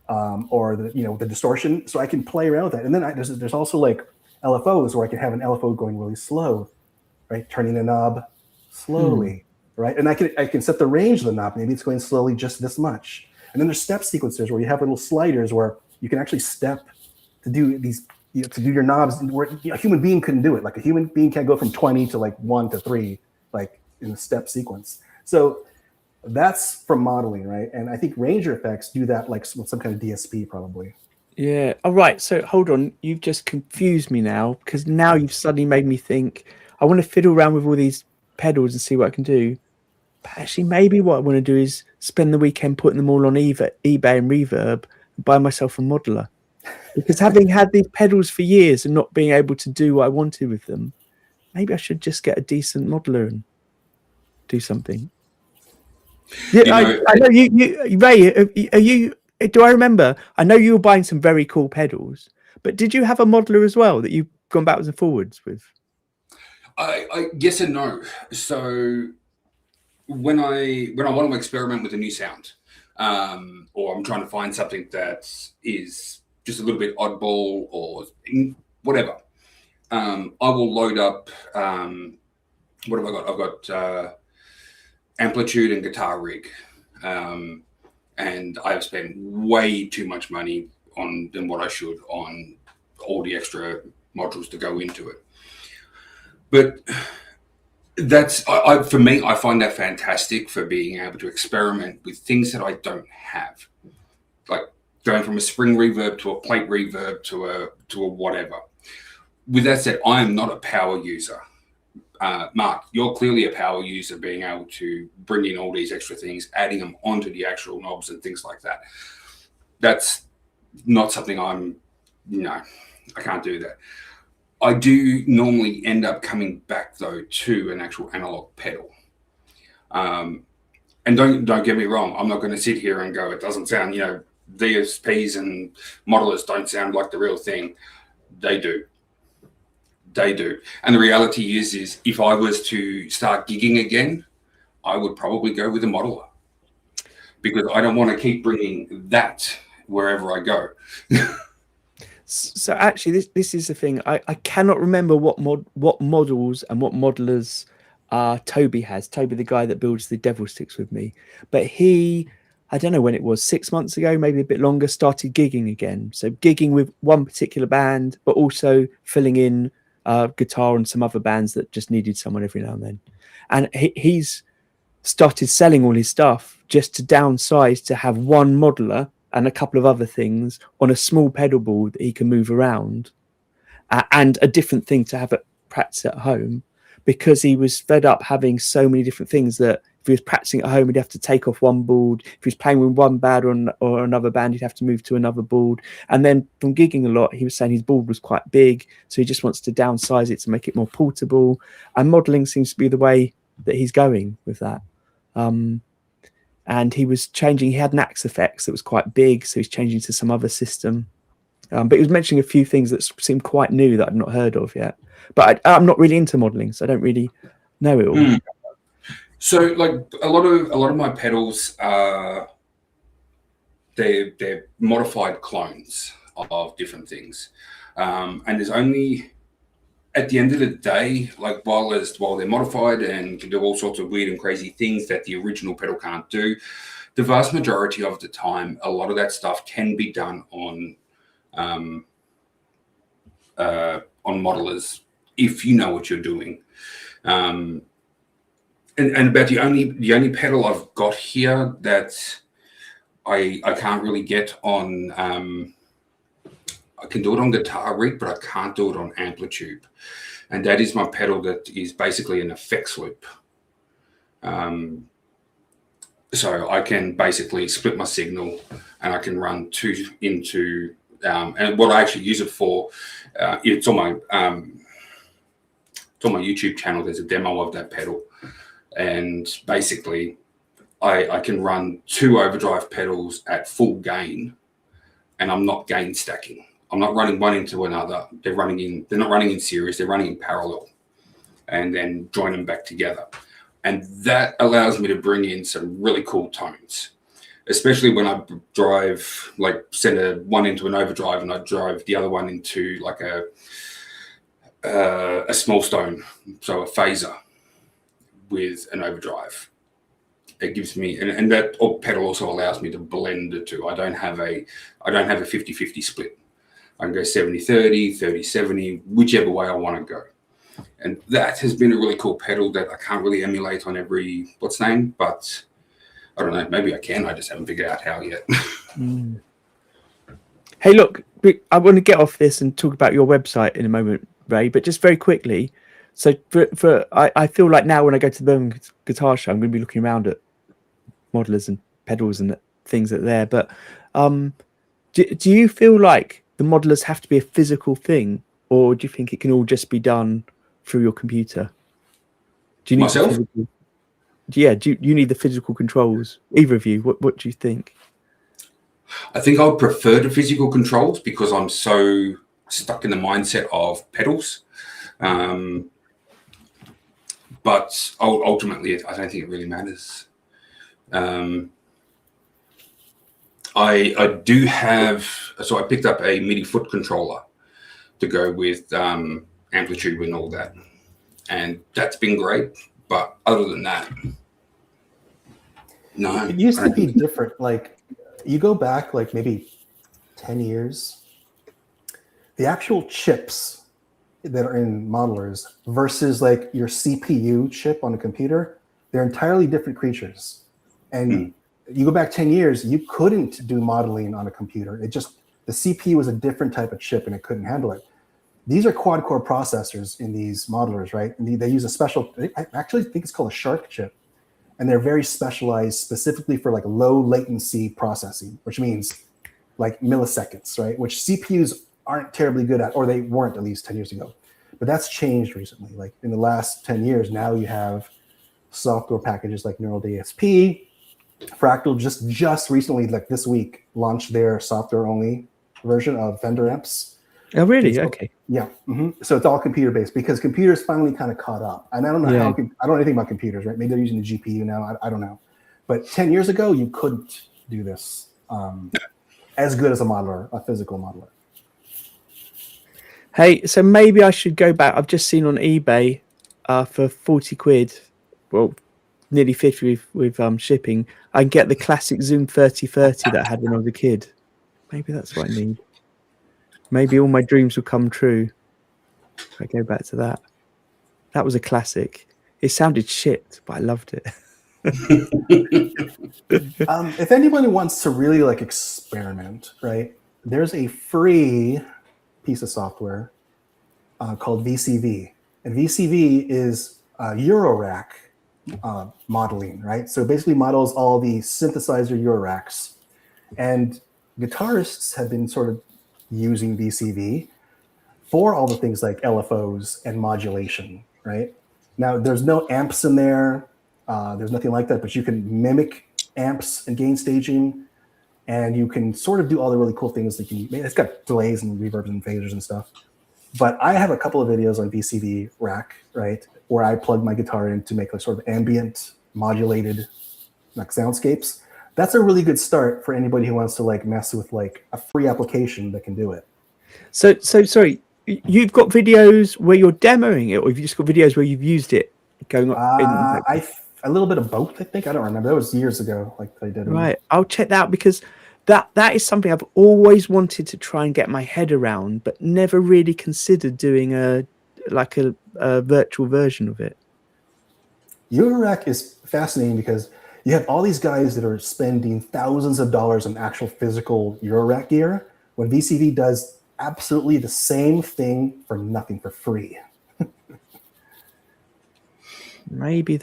or the distortion. So I can play around with that. And then there's also like LFOs where I can have an LFO going really slow, right? Turning the knob slowly, right? And I can set the range of the knob. Maybe it's going slowly just this much. And then there's step sequencers where you have little sliders where you can actually step to do these, to do your knobs where a human being couldn't do it. Like a human being can't go from 20 to like 1 to 3, like in a step sequence. So that's from modeling, right? And I think Ranger effects do that like with some kind of DSP probably. Yeah. All right. So hold on. You've just confused me now, because now you've suddenly made me think I want to fiddle around with all these pedals and see what I can do. But actually, maybe what I want to do is spend the weekend putting them all on eBay and Reverb and buy myself a modeler. Because having had these pedals for years and not being able to do what I wanted with them, maybe I should just get a decent modeler and do something. Yeah, I know you, Ray. Are you? Do I remember? I know you were buying some very cool pedals, but did you have a modeler as well that you've gone backwards and forwards with? I yes and no. So when I want to experiment with a new sound, or I'm trying to find something that is just a little bit oddball or whatever, I will load up. What have I got? I've got Amplitude and Guitar Rig, and I've spent way too much money than what I should on all the extra modules to go into it. But that's for me. I find that fantastic for being able to experiment with things that I don't have, like going from a spring reverb to a plate reverb to a whatever. With that said, I am not a power user. Mark, you're clearly a power user, being able to bring in all these extra things, adding them onto the actual knobs and things like that. That's not something I can't do that. I do normally end up coming back though to an actual analog pedal. And don't get me wrong, I'm not going to sit here and go, it doesn't sound, DSPs and modelers don't sound like the real thing. They do. And the reality is if I was to start gigging again, I would probably go with a modeler, because I don't want to keep bringing that wherever I go. So actually, this is the thing. I cannot remember what models and what modelers Toby has. Toby, the guy that builds the devil sticks with me. But he, I don't know when it was, 6 months ago, maybe a bit longer, started gigging again. So gigging with one particular band, but also filling in guitar and some other bands that just needed someone every now and then. And he's started selling all his stuff just to downsize to have one modeler and a couple of other things on a small pedal board that he can move around, and a different thing to have at practice at home, because he was fed up having so many different things that if he was practicing at home, he'd have to take off one board. If he was playing with one band or another band, he'd have to move to another board. And then from gigging a lot, he was saying his board was quite big, so he just wants to downsize it to make it more portable. And modeling seems to be the way that he's going with that. And he was changing. He had an Axe Effects that was quite big, so he's changing to some other system. But he was mentioning a few things that seemed quite new that I'd not heard of yet. But I'm not really into modeling, so I don't really know it all. So, like a lot of my pedals are they're modified clones of different things, and there's only, at the end of the day, like while they're modified and can do all sorts of weird and crazy things that the original pedal can't do, the vast majority of the time, a lot of that stuff can be done on modelers if you know what you're doing. And about the only pedal I've got here that I can't really get on. I can do it on guitar rig, but I can't do it on Amplitude. And that is my pedal that is basically an effects loop. So I can basically split my signal and I can run two into, and what I actually use it for, it's on my YouTube channel. There's a demo of that pedal. And basically I can run two overdrive pedals at full gain, and I'm not gain stacking. I'm not running one into another. They're not running in series, they're running in parallel, and then join them back together. And that allows me to bring in some really cool tones, especially when I drive, like send one into an overdrive and I drive the other one into like a small stone, so a phaser with an overdrive. It gives me, and that pedal also allows me to blend the two. I don't have a 50-50 split. I can go 70-30, 30-70, whichever way I want to go. And that has been a really cool pedal that I can't really emulate on every what's name, but I don't know, maybe I can. I just haven't figured out how yet. Hey, look, I want to get off this and talk about your website in a moment, Ray, but just very quickly. So I feel like now when I go to the Birmingham Guitar Show, I'm going to be looking around at modelers and pedals and things that are there. But do you feel like the modelers have to be a physical thing, or do you think it can all just be done through your computer? Do you need myself? Do you need the physical controls? Either of you, what do you think? I think I would prefer the physical controls because I'm so stuck in the mindset of pedals. But ultimately, I don't think it really matters. I do have, so I picked up a MIDI foot controller to go with Amplitude and all that. And that's been great. But other than that, no. It used to be different. Like you go back like maybe 10 years, the actual chips that are in modelers versus like your CPU chip on a computer, they're entirely different creatures. And you go back 10 years, you couldn't do modeling on a computer. The CPU was a different type of chip and it couldn't handle it. These are quad core processors in these modelers, right? And they use a special, I actually think it's called a Shark chip. And they're very specialized specifically for like low latency processing, which means like milliseconds, right? Which CPUs aren't terribly good at, or they weren't at least 10 years ago. But that's changed recently. Like in the last 10 years, now you have software packages like Neural DSP. Fractal just recently, like this week, launched their software-only version of Fender amps. Oh, really? So, okay. Yeah. So it's all computer-based because computers finally kind of caught up. And I don't know how, I don't know anything about computers, right? Maybe they're using the GPU now. I don't know. But 10 years ago, you couldn't do this as good as a modeler, a physical modeler. Hey, so maybe I should go back. I've just seen on eBay for 40 quid, well, nearly 50 with shipping, I can get the classic Zoom 3030 that I had when I was a kid. Maybe that's what I need. Maybe all my dreams will come true if I go back to that. That was a classic. It sounded shit, but I loved it. If anyone wants to really like experiment, right, there's a free piece of software called VCV. And VCV is Eurorack modeling, right? So it basically models all the synthesizer Euroracks. And guitarists have been sort of using VCV for all the things like LFOs and modulation, right? Now, there's no amps in there. There's nothing like that, but you can mimic amps and gain staging, and you can sort of do all the really cool things that it's got delays and reverbs and phasers and stuff. But I have a couple of videos on VCV Rack, right, where I plug my guitar in to make like sort of ambient modulated like soundscapes. That's a really good start for anybody who wants to like mess with like a free application that can do it. So sorry, you've got videos where you're demoing it, or have you just got videos where you've used it going on? A little bit of both, I think. I don't remember. That was years ago. Like I did. Right. I'll check that out, because that is something I've always wanted to try and get my head around, but never really considered doing a virtual version of it. Eurorack is fascinating because you have all these guys that are spending thousands of dollars on actual physical Eurorack gear, when VCV does absolutely the same thing for nothing, for free. Maybe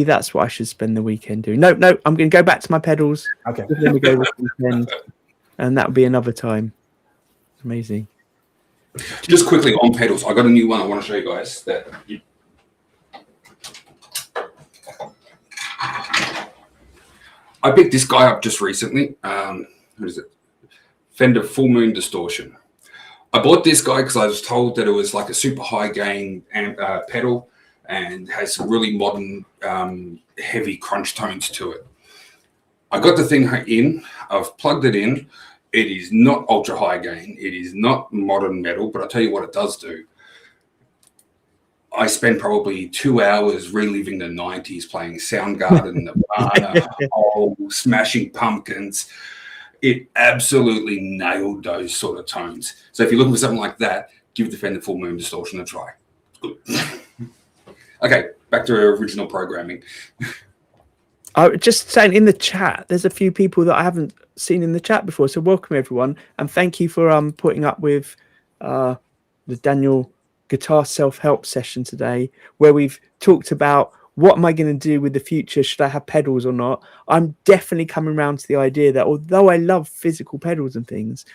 that's what I should spend the weekend doing. No, I'm going to go back to my pedals. Okay. Then we go this weekend, and that'll be another time. Amazing. Just quickly on pedals, I got a new one I want to show you guys. I picked this guy up just recently. What is it? Fender Full Moon Distortion. I bought this guy because I was told that it was like a super high gain pedal and has some really modern, heavy crunch tones to it. I got the thing in, I've plugged it in. It is not ultra high gain. It is not modern metal, but I'll tell you what it does do. I spent probably 2 hours reliving the 90s playing Soundgarden, Nirvana, Smashing Pumpkins. It absolutely nailed those sort of tones. So if you're looking for something like that, give the Fender Full Moon Distortion a try. Good. Okay, back to our original programming. Just saying, in the chat, there's a few people that I haven't seen in the chat before. So welcome everyone, and thank you for putting up with the Daniel guitar self-help session today, where we've talked about what am I going to do with the future? Should I have pedals or not? I'm definitely coming around to the idea that although I love physical pedals and things,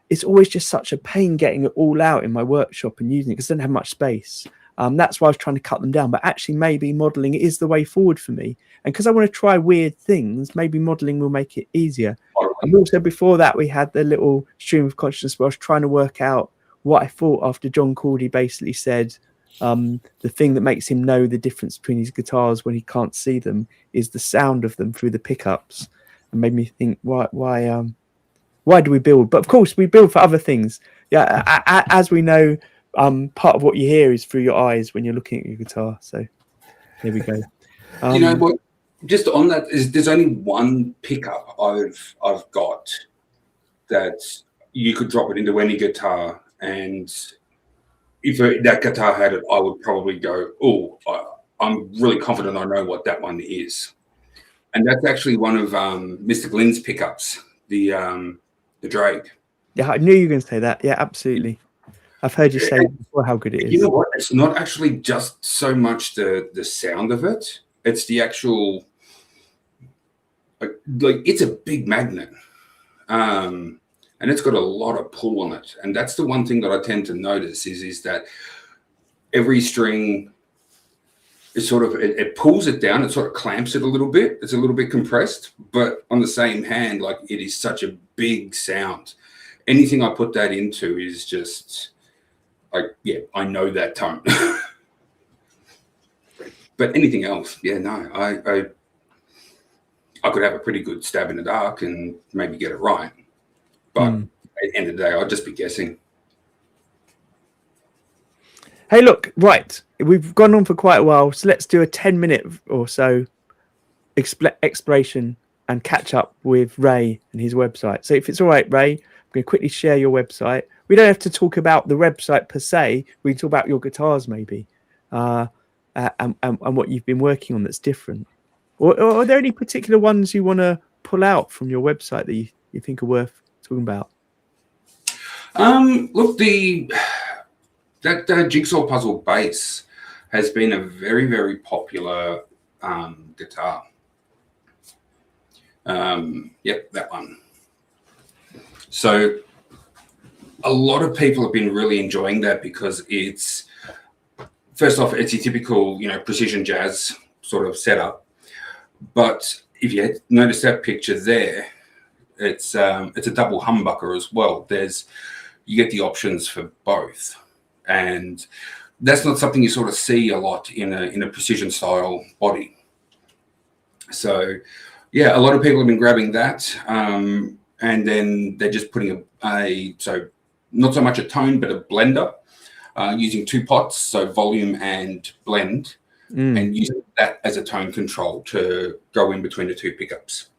it's always just such a pain getting it all out in my workshop and using it because I don't have much space. That's why I was trying to cut them down. But actually, maybe modeling is the way forward for me. And because I want to try weird things, maybe modeling will make it easier. And also before that, we had the little stream of consciousness where I was trying to work out what I thought after John Cordy basically said the thing that makes him know the difference between his guitars when he can't see them is the sound of them through the pickups, and made me think, why do we build? But of course, we build for other things. Yeah, as we know, part of what you hear is through your eyes when you're looking at your guitar. So there we go. You know what? Just on that, there's only one pickup I've got that you could drop it into any guitar, and if that guitar had it, I would probably go, oh, I'm really confident I know what that one is. And that's actually one of Mr. Glenn's pickups, the Drake. Yeah, I knew you were going to say that. Yeah, absolutely. I've heard you say before how good it is. You know what? It's not actually just so much the sound of it. It's the actual, like it's a big magnet. And it's got a lot of pull on it. And that's the one thing that I tend to notice is that every string is sort of, it pulls it down, it sort of clamps it a little bit. It's a little bit compressed, but on the same hand, like it is such a big sound. Anything I put that into is just like, yeah, I know that tone. But anything else, yeah, no, I could have a pretty good stab in the dark and maybe get it right. But at the end of the day, I'll just be guessing. Hey, look, right. We've gone on for quite a while, so let's do a 10-minute or so exploration and catch up with Ray and his website. So if it's all right, Ray, I'm going to quickly share your website. We don't have to talk about the website per se. We can talk about your guitars maybe, and what you've been working on that's different. Or are there any particular ones you want to pull out from your website that you think are worth talking about? Look, that jigsaw puzzle bass has been a very, very popular guitar. Yep, that one. So a lot of people have been really enjoying that because it's, first off, it's your typical, precision jazz sort of setup. But if you notice that picture there, it's a double humbucker as well. You get the options for both, and that's not something you sort of see a lot in a precision style body. So yeah, a lot of people have been grabbing that, and then they're just putting so not so much a tone, but a blender, using 2 pots, so volume and blend, and using that as a tone control to go in between the 2 pickups.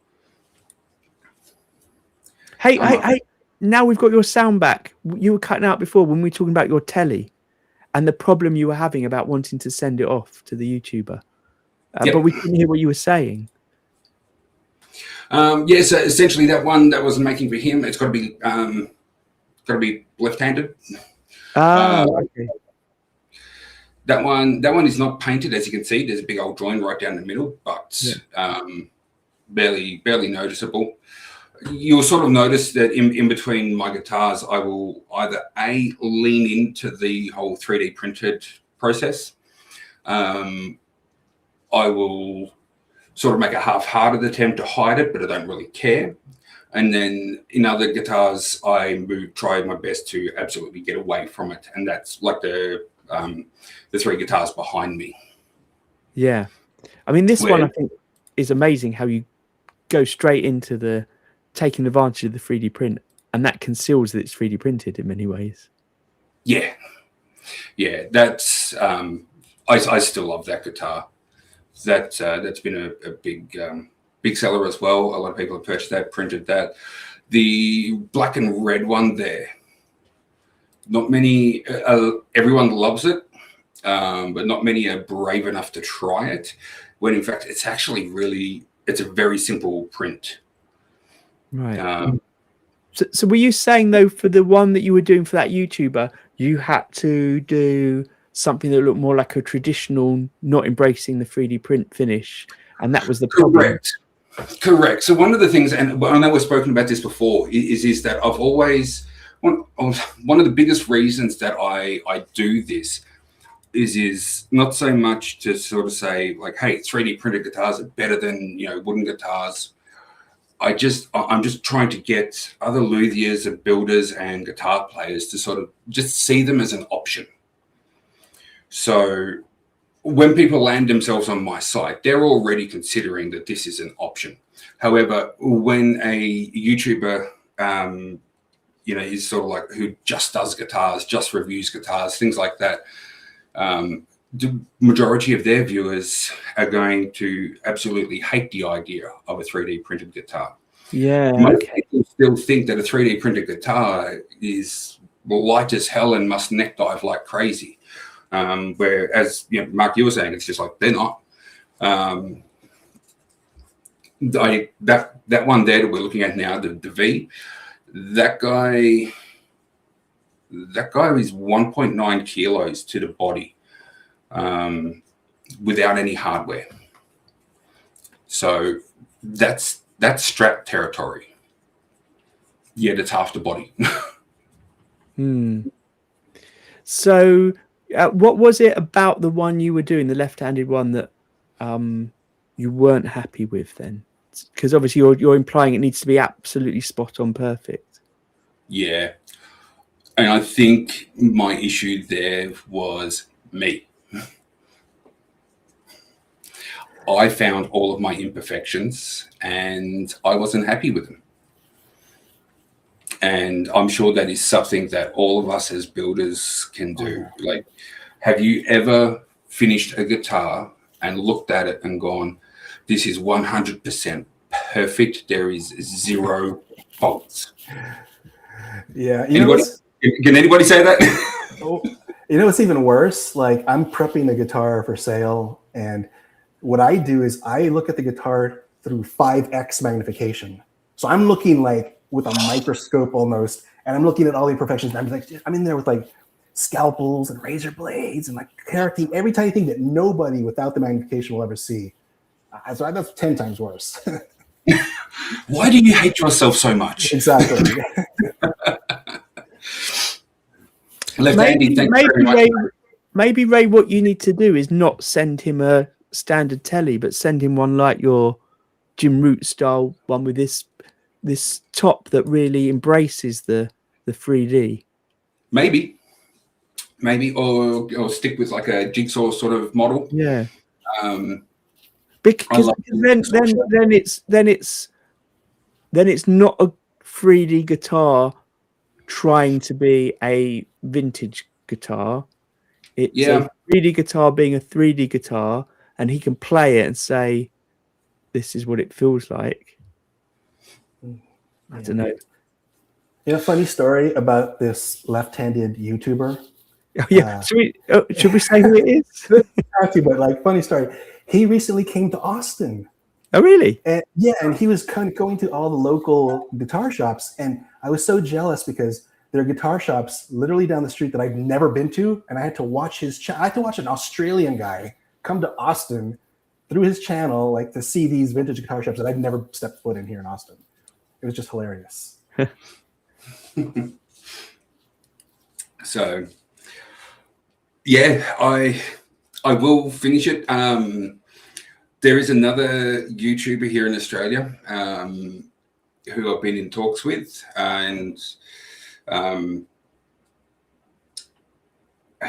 Hey, now we've got your sound back. You were cutting out before when we were talking about your telly and the problem you were having about wanting to send it off to the YouTuber. Yep. But we couldn't hear what you were saying. Yeah, so essentially that one that wasn't making for him, it's got to be left-handed. Okay. That one is not painted, as you can see. There's a big old join right down the middle, but barely noticeable. You'll sort of notice that in between my guitars, I will either lean into the whole 3D printed process. I will sort of make a half-hearted attempt to hide it, but I don't really care. And then in other guitars, I try my best to absolutely get away from it, and that's like the 3 guitars behind me. Yeah, I mean this one I think is amazing how you go straight into taking advantage of the 3D print, and that conceals that it's 3D printed in many ways. Yeah, that's I still love that guitar. That's been a big seller as well. A lot of people have purchased that, printed that. The black and red one there, not many, everyone loves it, but not many are brave enough to try it, when in fact it's actually it's a very simple print. Right. So were you saying though, for the one that you were doing for that YouTuber, you had to do something that looked more like a traditional, not embracing the 3D print finish, and that was the problem? Correct. So one of the things, and I know we've spoken about this before, is that I've always, one of the biggest reasons that I do this is not so much to sort of say like, hey, 3D printed guitars are better than wooden guitars. I'm just trying to get other luthiers and builders and guitar players to sort of just see them as an option. So when people land themselves on my site, they're already considering that this is an option. However, when a YouTuber, is sort of like who just does guitars, just reviews guitars, things like that, the majority of their viewers are going to absolutely hate the idea of a 3D printed guitar. Yeah. Most people still think that a 3D printed guitar is light as hell and must neck dive like crazy. Whereas, Mark, you were saying, it's just like, they're not. That one there that we're looking at now, the V, that guy is 1.9 kilos to the body, without any hardware. So that's strap territory. Yet it's half the body. So what was it about the one you were doing, the left-handed one, that you weren't happy with then? Because obviously you're implying it needs to be absolutely spot on perfect. Yeah. And I think my issue there was me. I found all of my imperfections and I wasn't happy with them. And I'm sure that is something that all of us as builders can do. Like, Have you ever finished a guitar and looked at it and gone, this is 100% perfect, there is zero faults? Yeah. Anybody? Can anybody say that? You know what's even worse? Like, I'm prepping the guitar for sale, and what I do is I look at the guitar through 5x magnification. So I'm looking like with a microscope almost, and I'm looking at all the imperfections. And I'm in there with like scalpels and razor blades and like correcting every tiny thing that nobody without the magnification will ever see. So that's 10 times worse. Why do you hate yourself so much? Exactly. Left-handed, thank you very much. Maybe, Ray, what you need to do is not send him a standard telly, but send him one like your Jim Root style one with this top that really embraces the 3D. Maybe, or stick with like a jigsaw sort of model. Yeah. Because then it's not a 3D guitar trying to be a vintage guitar. It's a 3D guitar being a 3D guitar, and he can play it and say, this is what it feels like. I don't know. You know, funny story about this left-handed YouTuber. Oh, yeah. Should we say who it is? But like, funny story. He recently came to Austin. Oh, really? And he was kind of going to all the local guitar shops, and I was so jealous because there are guitar shops literally down the street that I've never been to, and I had to watch I had to watch an Australian guy come to Austin through his channel, like, to see these vintage guitar shops that I've never stepped foot in here in Austin. It was just hilarious. So, yeah, I will finish it. There is another YouTuber here in Australia who I've been in talks with, and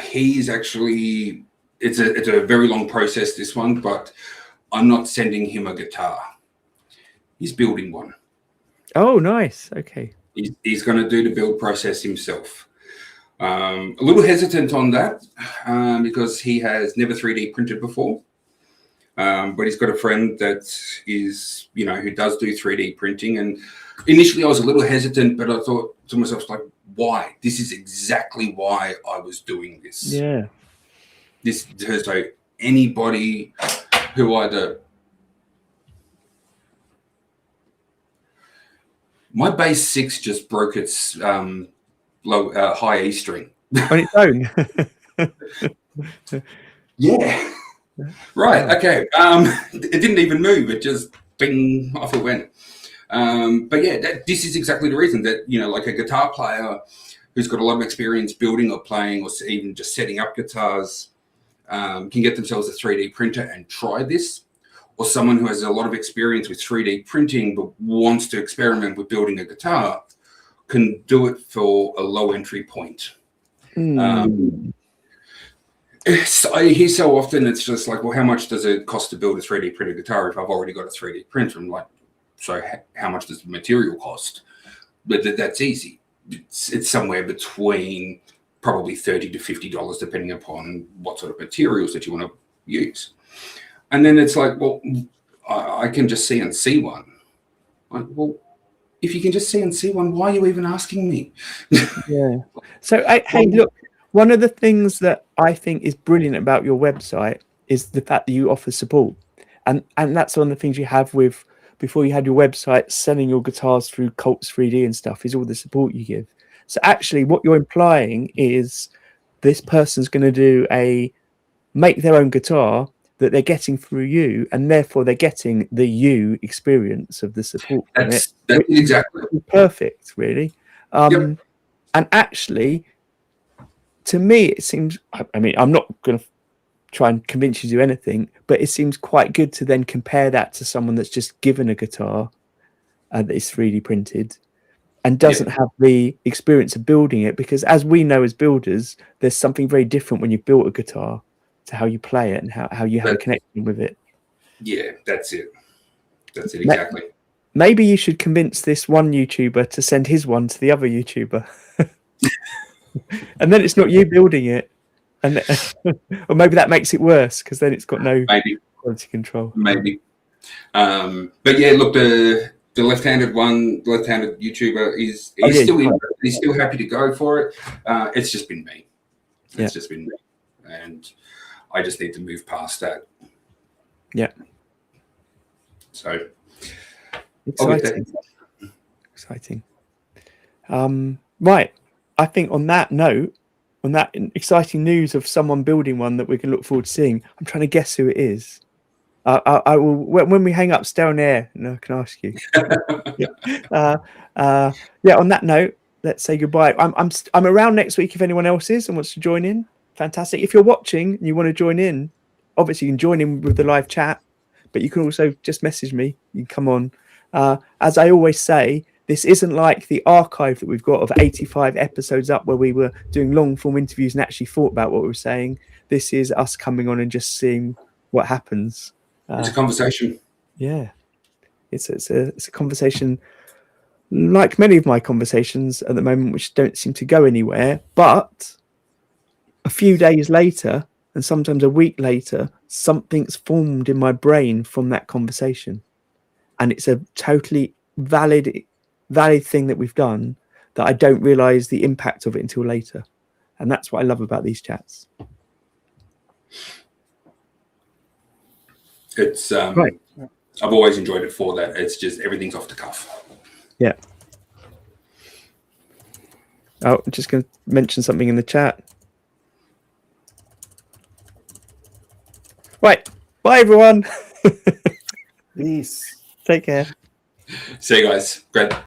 he's actually, it's a very long process, this one, but I'm not sending him a guitar. He's building one. Oh, nice. Okay. He's going to do the build process himself. A little hesitant on that because he has never 3D printed before. But he's got a friend that is, who does do 3D printing. And initially I was a little hesitant, but I thought to myself, like, why? This is exactly why I was doing this. Yeah. So anybody who either... My bass 6 just broke its high E string. On its own? Yeah. Right. Okay. It didn't even move. It just bing, off it went. But yeah, this is exactly the reason that, like a guitar player who's got a lot of experience building or playing or even just setting up guitars can get themselves a 3D printer and try this. Or someone who has a lot of experience with 3D printing but wants to experiment with building a guitar can do it for a low entry point. I hear so often it's just like, well, how much does it cost to build a 3D printed guitar if I've already got a 3D printer? I'm like, so how much does the material cost? But that's easy. It's somewhere between probably $30 to $50, depending upon what sort of materials that you want to use. And then it's like, well, I can just CNC one. Like, well, if you can just CNC one, why are you even asking me? Yeah. So, hey, look, one of the things that I think is brilliant about your website is the fact that you offer support. And that's one of the things you have with, before you had your website, selling your guitars through Colts 3D and stuff, is all the support you give. So actually what you're implying is this person's going to make their own guitar that they're getting through you, and therefore they're getting the you experience of the support. That's exactly perfect, really. Yep. And actually, to me, it seems, I mean, I'm not going to try and convince you to do anything, but it seems quite good to then compare that to someone that's just given a guitar that is 3D printed and doesn't have the experience of building it, because as we know as builders, there's something very different when you've built a guitar to how you play it and how you have a connection with it. Yeah, that's it. That's it, exactly. Maybe you should convince this one YouTuber to send his one to the other YouTuber. And then it's not you building it, And or maybe that makes it worse because then it's got no Maybe. quality control. Maybe. But yeah, look, the left-handed YouTuber is he's still happy to go for it. It's just been me. It's just been me, and I just need to move past that. Yeah. So exciting. Right. I think on that note, on that exciting news of someone building one that we can look forward to seeing, I'm trying to guess who it is. I will when we hang up, stay on air, and I can ask you. On that note, let's say goodbye. I'm around next week if anyone else is and wants to join in. Fantastic. If you're watching and you want to join in, obviously you can join in with the live chat, but you can also just message me. You can come on. As I always say, this isn't like the archive that we've got of 85 episodes up where we were doing long form interviews and actually thought about what we were saying. This is us coming on and just seeing what happens. It's a conversation. Yeah, it's a conversation like many of my conversations at the moment, which don't seem to go anywhere. But a few days later, and sometimes a week later, something's formed in my brain from that conversation, and it's a totally valid thing that we've done that I don't realize the impact of it until later. And that's what I love about these chats. It's right. I've always enjoyed it for that. It's just everything's off the cuff. Yeah. Oh, I'm just going to mention something in the chat. Right. Bye, everyone. Peace. Take care. See you guys. Great.